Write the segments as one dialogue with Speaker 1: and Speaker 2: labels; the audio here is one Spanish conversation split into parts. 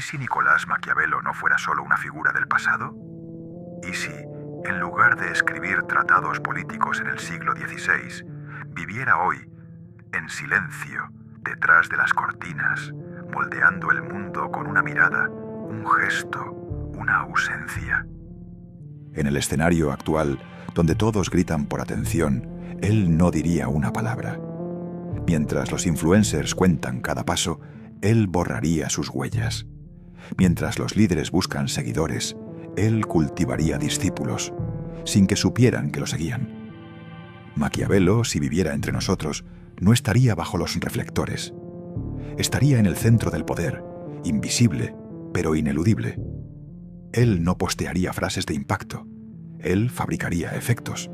Speaker 1: si Nicolás Maquiavelo no fuera solo una figura del pasado? ¿Y si, en lugar de escribir tratados políticos en el siglo XVI, viviera hoy, en silencio, detrás de las cortinas, moldeando el mundo con una mirada, un gesto, una ausencia?
Speaker 2: En el escenario actual, donde todos gritan por atención, él no diría una palabra. Mientras los influencers cuentan cada paso, él borraría sus huellas. Mientras los líderes buscan seguidores, él cultivaría discípulos, sin que supieran que lo seguían. Maquiavelo, si viviera entre nosotros, no estaría bajo los reflectores. Estaría en el centro del poder, invisible, pero ineludible. Él no postearía frases de impacto. Él fabricaría efectos.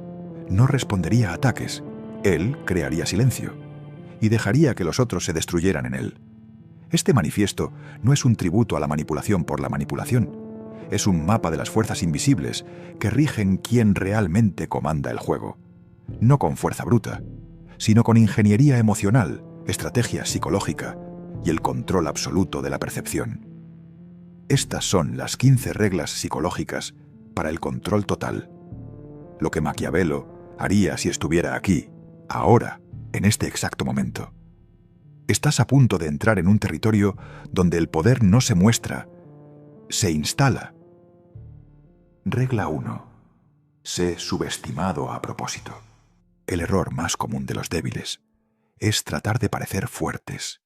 Speaker 2: No respondería a ataques. Él crearía silencio. Y dejaría que los otros se destruyeran en él. Este manifiesto no es un tributo a la manipulación por la manipulación. Es un mapa de las fuerzas invisibles que rigen quién realmente comanda el juego. No con fuerza bruta, sino con ingeniería emocional, estrategia psicológica y el control absoluto de la percepción. Estas son las 15 reglas psicológicas para el control total. Lo que Maquiavelo haría si estuviera aquí, ahora, en este exacto momento. Estás a punto de entrar en un territorio donde el poder no se muestra, se instala. Regla 1. Sé subestimado a propósito. El error más común de los débiles es tratar de parecer fuertes.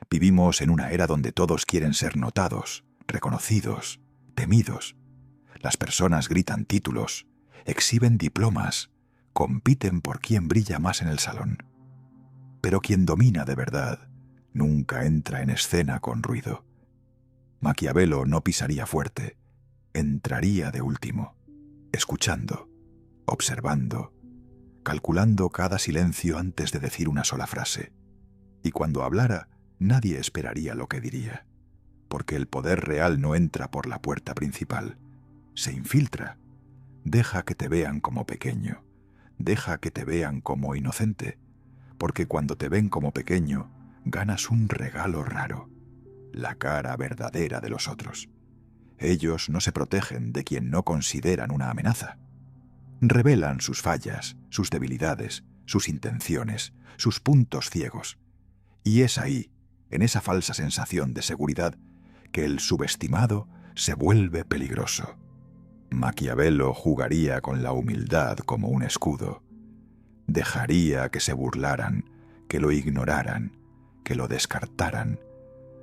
Speaker 2: Vivimos en una era donde todos quieren ser notados, reconocidos, temidos. Las personas gritan títulos, exhiben diplomas, compiten por quién brilla más en el salón. Pero quien domina de verdad nunca entra en escena con ruido. Maquiavelo no pisaría fuerte, entraría de último, escuchando, observando, calculando cada silencio antes de decir una sola frase. Y cuando hablara, nadie esperaría lo que diría, porque el poder real no entra por la puerta principal, se infiltra. Deja que te vean como pequeño, deja que te vean como inocente, porque cuando te ven como pequeño, ganas un regalo raro, la cara verdadera de los otros. Ellos no se protegen de quien no consideran una amenaza. Revelan sus fallas, sus debilidades, sus intenciones, sus puntos ciegos. Y es ahí, en esa falsa sensación de seguridad, que el subestimado se vuelve peligroso. Maquiavelo jugaría con la humildad como un escudo. Dejaría que se burlaran, que lo ignoraran, que lo descartaran,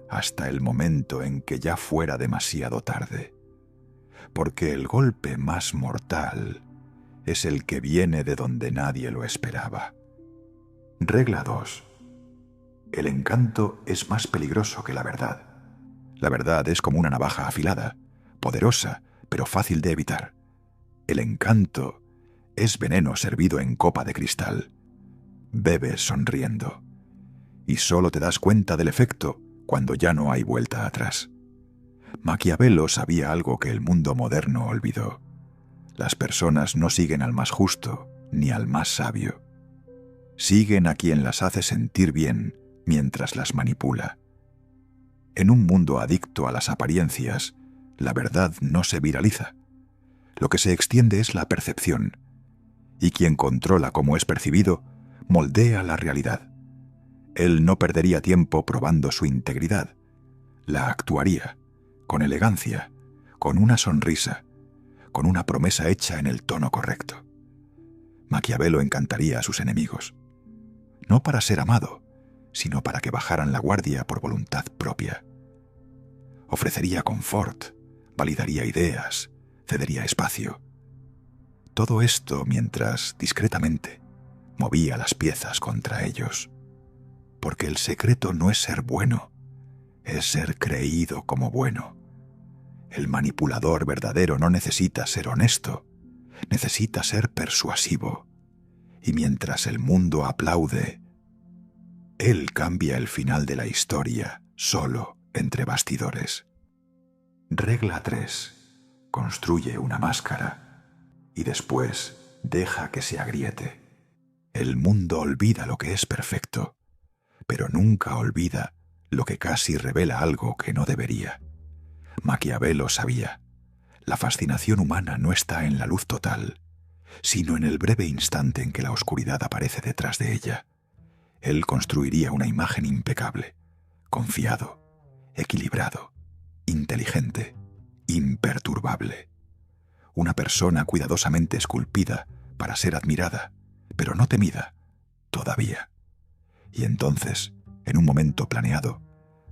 Speaker 2: hasta el momento en que ya fuera demasiado tarde. Porque el golpe más mortal es el que viene de donde nadie lo esperaba. Regla 2. El encanto es más peligroso que la verdad. La verdad es como una navaja afilada, poderosa, pero fácil de evitar. El encanto es veneno servido en copa de cristal. Bebes sonriendo. Y solo te das cuenta del efecto cuando ya no hay vuelta atrás. Maquiavelo sabía algo que el mundo moderno olvidó. Las personas no siguen al más justo ni al más sabio. Siguen a quien las hace sentir bien mientras las manipula. En un mundo adicto a las apariencias, la verdad no se viraliza. Lo que se extiende es la percepción, y quien controla cómo es percibido, moldea la realidad. Él no perdería tiempo probando su integridad. La actuaría, con elegancia, con una sonrisa, con una promesa hecha en el tono correcto. Maquiavelo encantaría a sus enemigos, no para ser amado, sino para que bajaran la guardia por voluntad propia. Ofrecería confort, validaría ideas, cedería espacio. Todo esto mientras, discretamente, movía las piezas contra ellos. Porque el secreto no es ser bueno, es ser creído como bueno. El manipulador verdadero no necesita ser honesto, necesita ser persuasivo. Y mientras el mundo aplaude, él cambia el final de la historia solo entre bastidores. Regla 3. Construye una máscara y después deja que se agriete. El mundo olvida lo que es perfecto, pero nunca olvida lo que casi revela algo que no debería. Maquiavelo sabía, la fascinación humana no está en la luz total, sino en el breve instante en que la oscuridad aparece detrás de ella. Él construiría una imagen impecable, confiado, equilibrado, inteligente, imperturbable. Una persona cuidadosamente esculpida para ser admirada, pero no temida, todavía. Y entonces, en un momento planeado,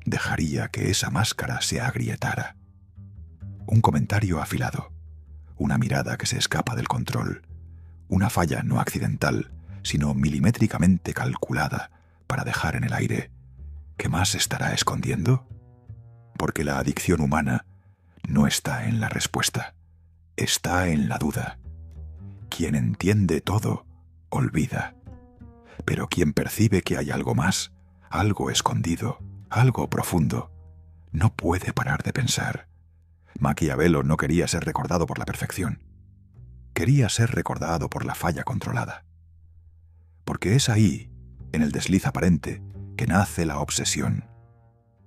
Speaker 2: dejaría que esa máscara se agrietara. Un comentario afilado, una mirada que se escapa del control, una falla no accidental, sino milimétricamente calculada para dejar en el aire. ¿Qué más estará escondiendo? Porque la adicción humana no está en la respuesta, está en la duda. Quien entiende todo, olvida. Pero quien percibe que hay algo más, algo escondido, algo profundo, no puede parar de pensar. Maquiavelo no quería ser recordado por la perfección. Quería ser recordado por la falla controlada. Porque es ahí, en el desliz aparente, que nace la obsesión.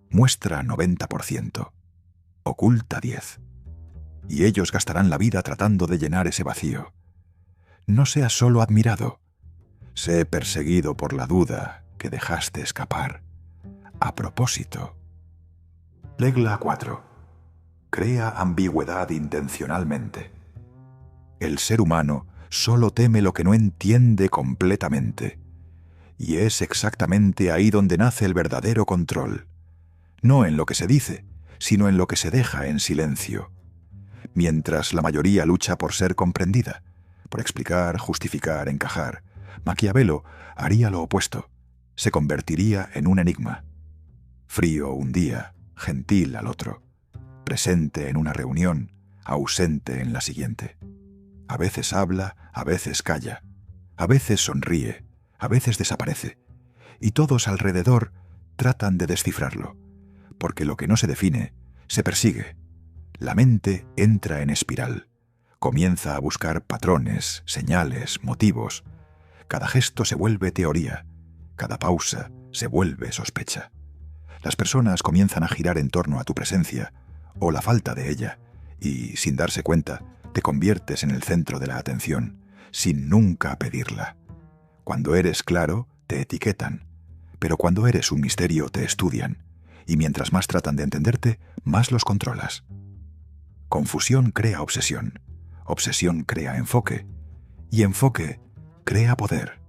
Speaker 2: Muestra 90%, oculta 10%. Y ellos gastarán la vida tratando de llenar ese vacío. No seas solo admirado. Sé perseguido por la duda que dejaste escapar. A propósito. Regla 4. Crea ambigüedad intencionalmente. El ser humano solo teme lo que no entiende completamente. Y es exactamente ahí donde nace el verdadero control. No en lo que se dice, sino en lo que se deja en silencio. Mientras la mayoría lucha por ser comprendida, por explicar, justificar, encajar, Maquiavelo haría lo opuesto. Se convertiría en un enigma. Frío un día, gentil al otro. Presente en una reunión, ausente en la siguiente. A veces habla, a veces calla. A veces sonríe, a veces desaparece. Y todos alrededor tratan de descifrarlo. Porque lo que no se define, se persigue. La mente entra en espiral. Comienza a buscar patrones, señales, motivos. Cada gesto se vuelve teoría. Cada pausa se vuelve sospecha. Las personas comienzan a girar en torno a tu presencia, o la falta de ella, y, sin darse cuenta, te conviertes en el centro de la atención, sin nunca pedirla. Cuando eres claro, te etiquetan, pero cuando eres un misterio, te estudian, y mientras más tratan de entenderte, más los controlas. Confusión crea obsesión, obsesión crea enfoque, y enfoque crea poder.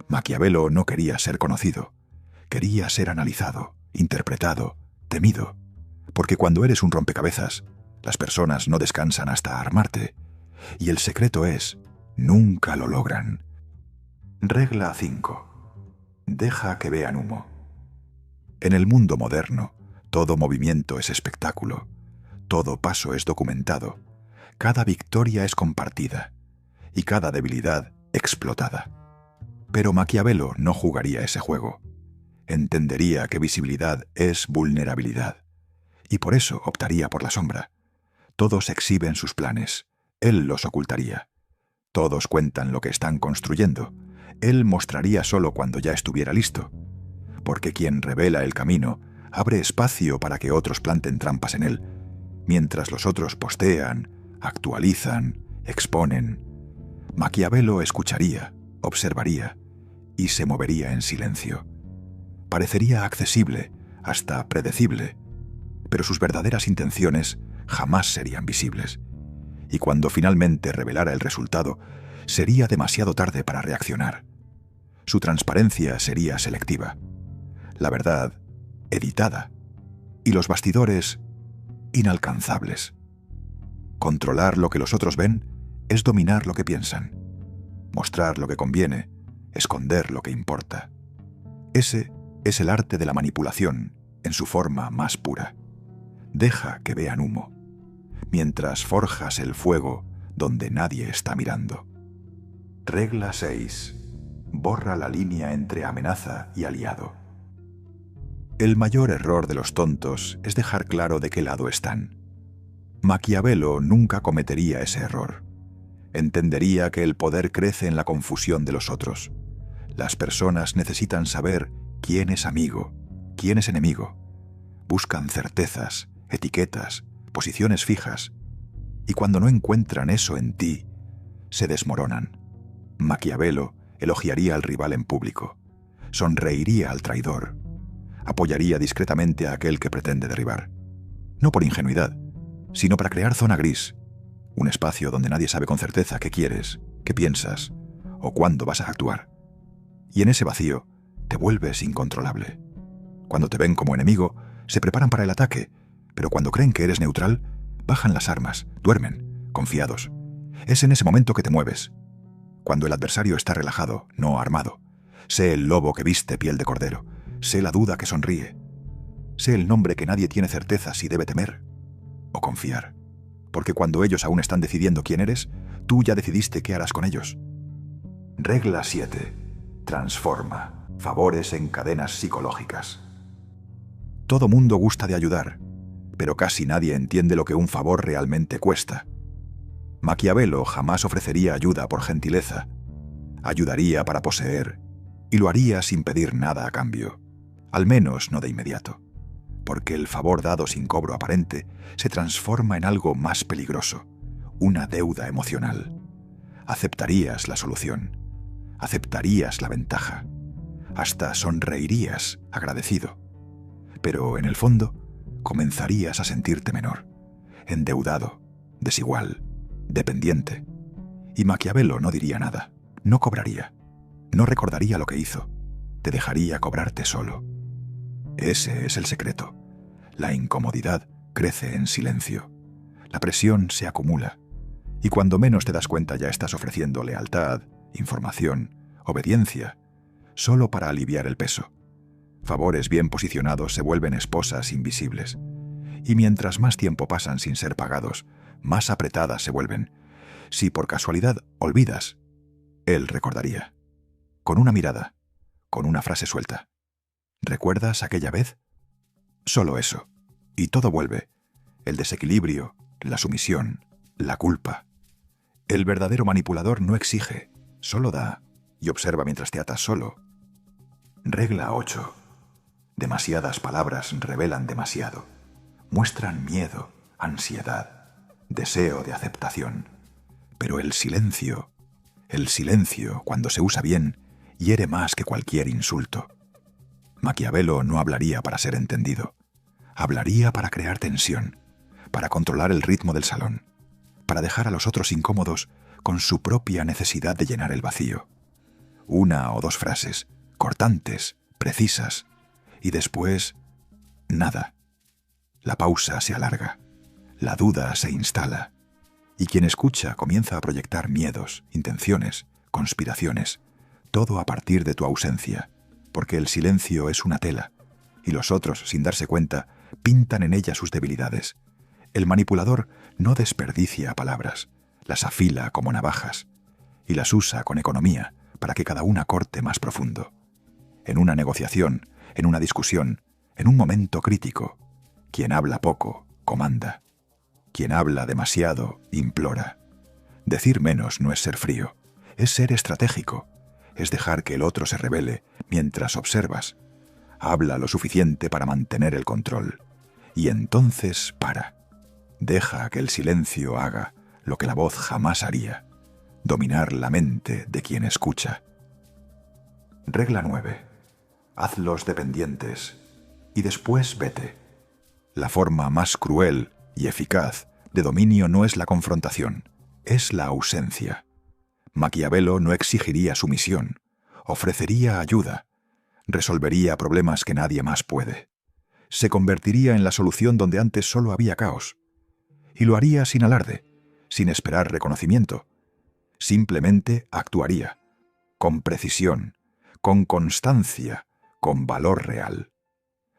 Speaker 2: Maquiavelo no quería ser conocido, quería ser analizado, interpretado, temido, porque cuando eres un rompecabezas, las personas no descansan hasta armarte, y el secreto es, nunca lo logran. Regla 5. Deja que vean humo. En el mundo moderno, todo movimiento es espectáculo, todo paso es documentado, cada victoria es compartida, y cada debilidad explotada. Pero Maquiavelo no jugaría ese juego. Entendería que visibilidad es vulnerabilidad, y por eso optaría por la sombra. Todos exhiben sus planes, él los ocultaría. Todos cuentan lo que están construyendo, él mostraría solo cuando ya estuviera listo. Porque quien revela el camino abre espacio para que otros planten trampas en él, mientras los otros postean, actualizan, exponen. Maquiavelo escucharía, observaría, y se movería en silencio. Parecería accesible, hasta predecible, pero sus verdaderas intenciones jamás serían visibles, y cuando finalmente revelara el resultado, sería demasiado tarde para reaccionar. Su transparencia sería selectiva, la verdad editada, y los bastidores inalcanzables. Controlar lo que los otros ven es dominar lo que piensan, mostrar lo que conviene, esconder lo que importa. Ese es el arte de la manipulación en su forma más pura. Deja que vean humo, mientras forjas el fuego donde nadie está mirando. Regla 6. Borra la línea entre amenaza y aliado. El mayor error de los tontos es dejar claro de qué lado están. Maquiavelo nunca cometería ese error. Entendería que el poder crece en la confusión de los otros. Las personas necesitan saber quién es amigo, quién es enemigo. Buscan certezas, etiquetas, posiciones fijas, y cuando no encuentran eso en ti, se desmoronan. Maquiavelo elogiaría al rival en público, sonreiría al traidor, apoyaría discretamente a aquel que pretende derribar. No por ingenuidad, sino para crear zona gris, un espacio donde nadie sabe con certeza qué quieres, qué piensas o cuándo vas a actuar. Y en ese vacío te vuelves incontrolable. Cuando te ven como enemigo, se preparan para el ataque, pero cuando creen que eres neutral, bajan las armas, duermen, confiados. Es en ese momento que te mueves. Cuando el adversario está relajado, no armado. Sé el lobo que viste piel de cordero. Sé la duda que sonríe. Sé el nombre que nadie tiene certeza si debe temer o confiar. Porque cuando ellos aún están decidiendo quién eres, tú ya decidiste qué harás con ellos. Regla 7. Transforma. Favores en cadenas psicológicas. Todo mundo gusta de ayudar, pero casi nadie entiende lo que un favor realmente cuesta. Maquiavelo jamás ofrecería ayuda por gentileza. Ayudaría para poseer, y lo haría sin pedir nada a cambio, al menos no de inmediato, porque el favor dado sin cobro aparente se transforma en algo más peligroso, una deuda emocional. Aceptarías la solución, aceptarías la ventaja, hasta sonreirías agradecido, pero en el fondo comenzarías a sentirte menor, endeudado, desigual, dependiente. Y Maquiavelo no diría nada, no cobraría, no recordaría lo que hizo, te dejaría cobrarte solo. Ese es el secreto. La incomodidad crece en silencio, la presión se acumula, y cuando menos te das cuenta ya estás ofreciendo lealtad, información, obediencia, solo para aliviar el peso. Favores bien posicionados se vuelven esposas invisibles, y mientras más tiempo pasan sin ser pagados, más apretadas se vuelven. Si por casualidad olvidas, él recordaría. Con una mirada, con una frase suelta. ¿Recuerdas aquella vez? Solo eso, y todo vuelve. El desequilibrio, la sumisión, la culpa. El verdadero manipulador no exige, solo da, y observa mientras te atas solo. Regla 8. Demasiadas palabras revelan demasiado. Muestran miedo, ansiedad, deseo de aceptación. Pero el silencio, cuando se usa bien, hiere más que cualquier insulto. Maquiavelo no hablaría para ser entendido. Hablaría para crear tensión, para controlar el ritmo del salón, para dejar a los otros incómodos con su propia necesidad de llenar el vacío. Una o dos frases, cortantes, precisas, y después, nada. La pausa se alarga, la duda se instala, y quien escucha comienza a proyectar miedos, intenciones, conspiraciones, todo a partir de tu ausencia, porque el silencio es una tela, y los otros, sin darse cuenta, pintan en ella sus debilidades. El manipulador no desperdicia palabras, las afila como navajas, y las usa con economía para que cada una corte más profundo. En una negociación, en una discusión, en un momento crítico, quien habla poco, comanda. Quien habla demasiado, implora. Decir menos no es ser frío, es ser estratégico, es dejar que el otro se rebele mientras observas. Habla lo suficiente para mantener el control, y entonces para. Deja que el silencio haga lo que la voz jamás haría, dominar la mente de quien escucha. Regla 9. Hazlos dependientes y después vete. La forma más cruel y eficaz de dominio no es la confrontación, es la ausencia. Maquiavelo no exigiría sumisión, ofrecería ayuda, resolvería problemas que nadie más puede. Se convertiría en la solución donde antes solo había caos. Y lo haría sin alarde, sin esperar reconocimiento. Simplemente actuaría, con precisión, con constancia, con valor real.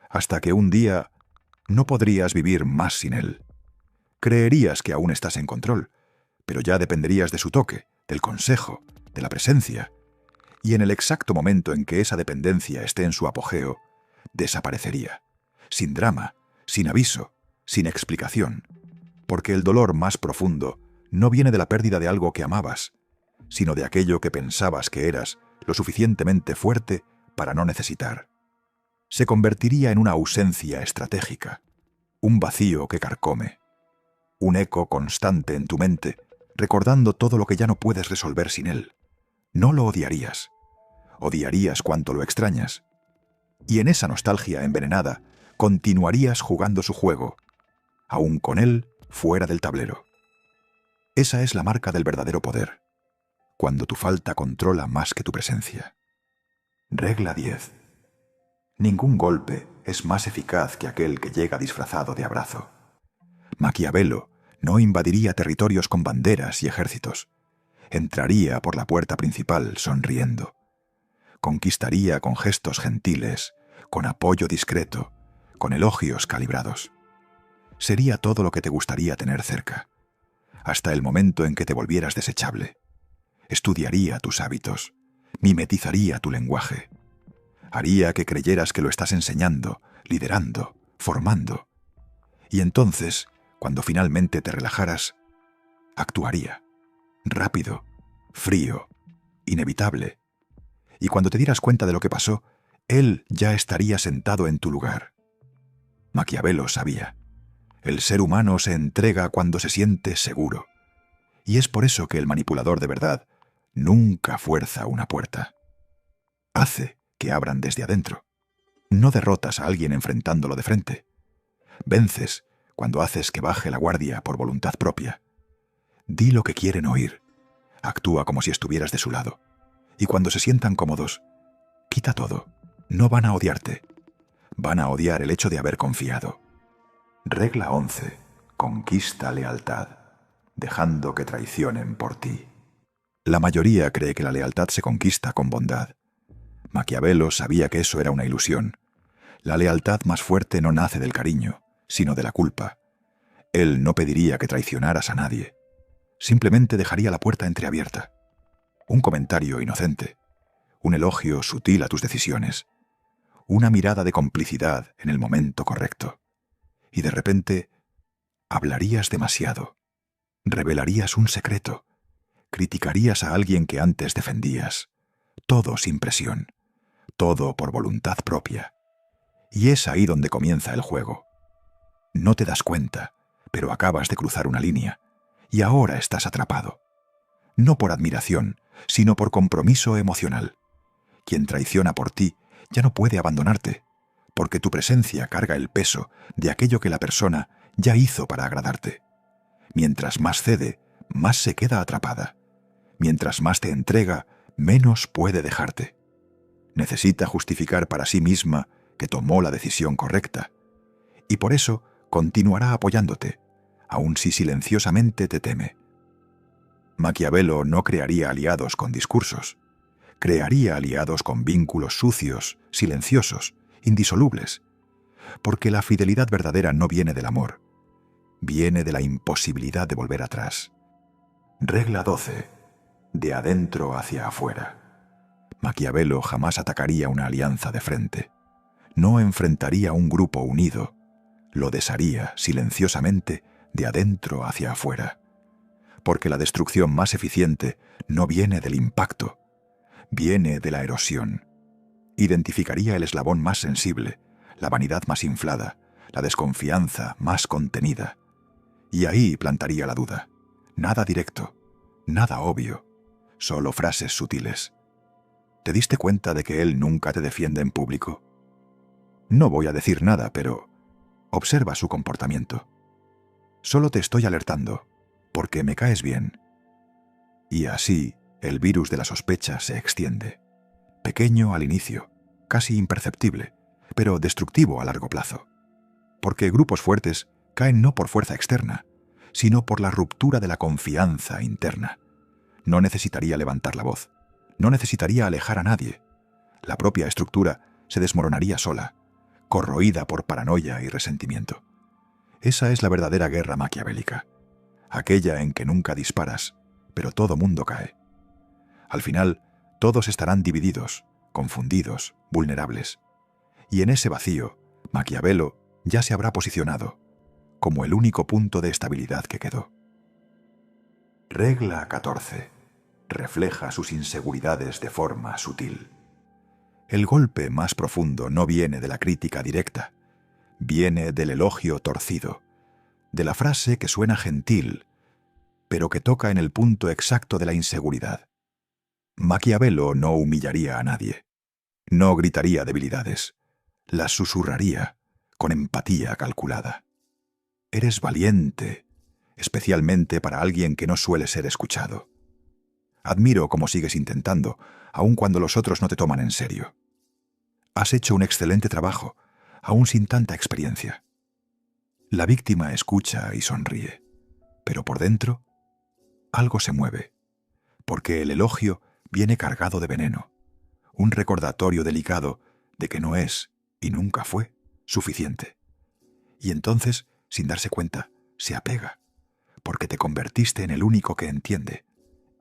Speaker 2: Hasta que un día no podrías vivir más sin él. Creerías que aún estás en control, pero ya dependerías de su toque, del consejo, de la presencia. Y en el exacto momento en que esa dependencia esté en su apogeo, desaparecería, sin drama, sin aviso, sin explicación, porque el dolor más profundo no viene de la pérdida de algo que amabas, sino de aquello que pensabas que eras lo suficientemente fuerte para no necesitar. Se convertiría en una ausencia estratégica, un vacío que carcome, un eco constante en tu mente, recordando todo lo que ya no puedes resolver sin él. No lo odiarías. Odiarías cuanto lo extrañas. Y en esa nostalgia envenenada, continuarías jugando su juego, aún con él fuera del tablero. Esa es la marca del verdadero poder, cuando tu falta controla más que tu presencia. Regla 10. Ningún golpe es más eficaz que aquel que llega disfrazado de abrazo. Maquiavelo no invadiría territorios con banderas y ejércitos. Entraría por la puerta principal sonriendo. Conquistaría con gestos gentiles, con apoyo discreto, con elogios calibrados. Sería todo lo que te gustaría tener cerca, hasta el momento en que te volvieras desechable. Estudiaría tus hábitos, mimetizaría tu lenguaje. Haría que creyeras que lo estás enseñando, liderando, formando. Y entonces, cuando finalmente te relajaras, actuaría. Rápido, frío, inevitable. Y cuando te dieras cuenta de lo que pasó, él ya estaría sentado en tu lugar. Maquiavelo sabía. El ser humano se entrega cuando se siente seguro. Y es por eso que el manipulador de verdad nunca fuerza una puerta. Hace que abran desde adentro. No derrotas a alguien enfrentándolo de frente. Vences cuando haces que baje la guardia por voluntad propia. Di lo que quieren oír. Actúa como si estuvieras de su lado. Y cuando se sientan cómodos, quita todo. No van a odiarte. Van a odiar el hecho de haber confiado. Regla 11. Conquista lealtad, dejando que traicionen por ti. La mayoría cree que la lealtad se conquista con bondad. Maquiavelo sabía que eso era una ilusión. La lealtad más fuerte no nace del cariño, sino de la culpa. Él no pediría que traicionaras a nadie. Simplemente dejaría la puerta entreabierta. Un comentario inocente, un elogio sutil a tus decisiones, una mirada de complicidad en el momento correcto. Y de repente, hablarías demasiado, revelarías un secreto, criticarías a alguien que antes defendías, todo sin presión, todo por voluntad propia. Y es ahí donde comienza el juego. No te das cuenta, pero acabas de cruzar una línea, y ahora estás atrapado. No por admiración, sino por compromiso emocional. Quien traiciona por ti ya no puede abandonarte, porque tu presencia carga el peso de aquello que la persona ya hizo para agradarte. Mientras más cede, más se queda atrapada. Mientras más te entrega, menos puede dejarte. Necesita justificar para sí misma que tomó la decisión correcta. Y por eso continuará apoyándote, aun si silenciosamente te teme. Maquiavelo no crearía aliados con discursos. Crearía aliados con vínculos sucios, silenciosos, indisolubles. Porque la fidelidad verdadera no viene del amor. Viene de la imposibilidad de volver atrás. Regla 12. De adentro hacia afuera. Maquiavelo jamás atacaría una alianza de frente. No enfrentaría un grupo unido. Lo desharía silenciosamente de adentro hacia afuera. Porque la destrucción más eficiente no viene del impacto, viene de la erosión. Identificaría el eslabón más sensible, la vanidad más inflada, la desconfianza más contenida. Y ahí plantaría la duda. Nada directo, nada obvio, solo frases sutiles. ¿Te diste cuenta de que él nunca te defiende en público? No voy a decir nada, pero observa su comportamiento. Solo te estoy alertando, porque me caes bien. Y así, el virus de la sospecha se extiende. Pequeño al inicio, casi imperceptible, pero destructivo a largo plazo. Porque grupos fuertes caen no por fuerza externa, sino por la ruptura de la confianza interna. No necesitaría levantar la voz, no necesitaría alejar a nadie. La propia estructura se desmoronaría sola, corroída por paranoia y resentimiento. Esa es la verdadera guerra maquiavélica. Aquella en que nunca disparas, pero todo mundo cae. Al final, todos estarán divididos, confundidos, vulnerables. Y en ese vacío, Maquiavelo ya se habrá posicionado, como el único punto de estabilidad que quedó. Regla 14. Refleja sus inseguridades de forma sutil. El golpe más profundo no viene de la crítica directa, viene del elogio torcido, de la frase que suena gentil, pero que toca en el punto exacto de la inseguridad. Maquiavelo no humillaría a nadie, no gritaría debilidades, las susurraría con empatía calculada. Eres valiente, especialmente para alguien que no suele ser escuchado. Admiro cómo sigues intentando, aun cuando los otros no te toman en serio. Has hecho un excelente trabajo, aún sin tanta experiencia. La víctima escucha y sonríe, pero por dentro algo se mueve, porque el elogio viene cargado de veneno, un recordatorio delicado de que no es, y nunca fue, suficiente. Y entonces, sin darse cuenta, se apega, porque te convertiste en el único que entiende,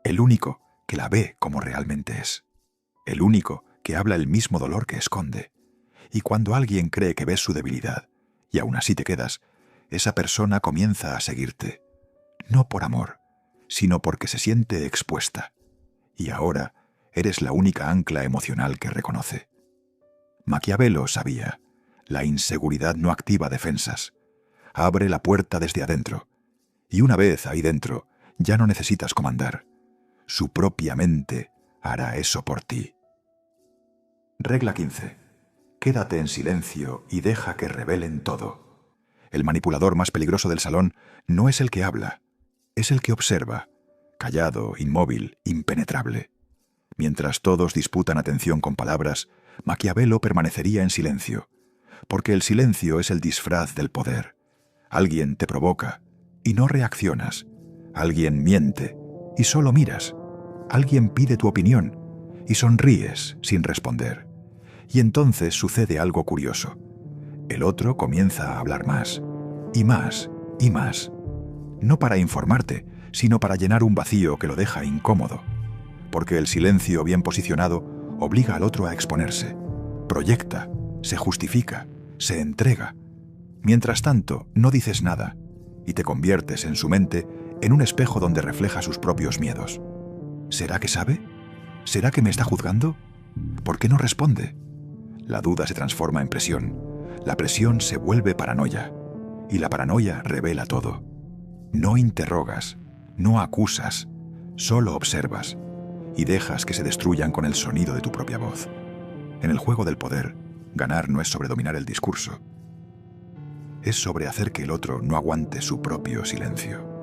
Speaker 2: el único que la ve como realmente es, el único que habla el mismo dolor que esconde. Y cuando alguien cree que ves su debilidad, y aún así te quedas, esa persona comienza a seguirte, no por amor, sino porque se siente expuesta. Y ahora eres la única ancla emocional que reconoce. Maquiavelo sabía, la inseguridad no activa defensas, abre la puerta desde adentro, y una vez ahí dentro, ya no necesitas comandar. Su propia mente hará eso por ti. Regla 15. Quédate en silencio y deja que revelen todo. El manipulador más peligroso del salón no es el que habla, es el que observa, callado, inmóvil, impenetrable. Mientras todos disputan atención con palabras, Maquiavelo permanecería en silencio, porque el silencio es el disfraz del poder. Alguien te provoca y no reaccionas. Alguien miente y solo miras. Alguien pide tu opinión y sonríes sin responder. Y entonces sucede algo curioso. El otro comienza a hablar más, y más, y más. No para informarte, sino para llenar un vacío que lo deja incómodo. Porque el silencio bien posicionado obliga al otro a exponerse. Proyecta, se justifica, se entrega. Mientras tanto, no dices nada, y te conviertes en su mente en un espejo donde refleja sus propios miedos. ¿Será que sabe? ¿Será que me está juzgando? ¿Por qué no responde? La duda se transforma en presión. La presión se vuelve paranoia. Y la paranoia revela todo. No interrogas, no acusas, solo observas. Y dejas que se destruyan con el sonido de tu propia voz. En el juego del poder, ganar no es sobre dominar el discurso. Es sobre hacer que el otro no aguante su propio silencio.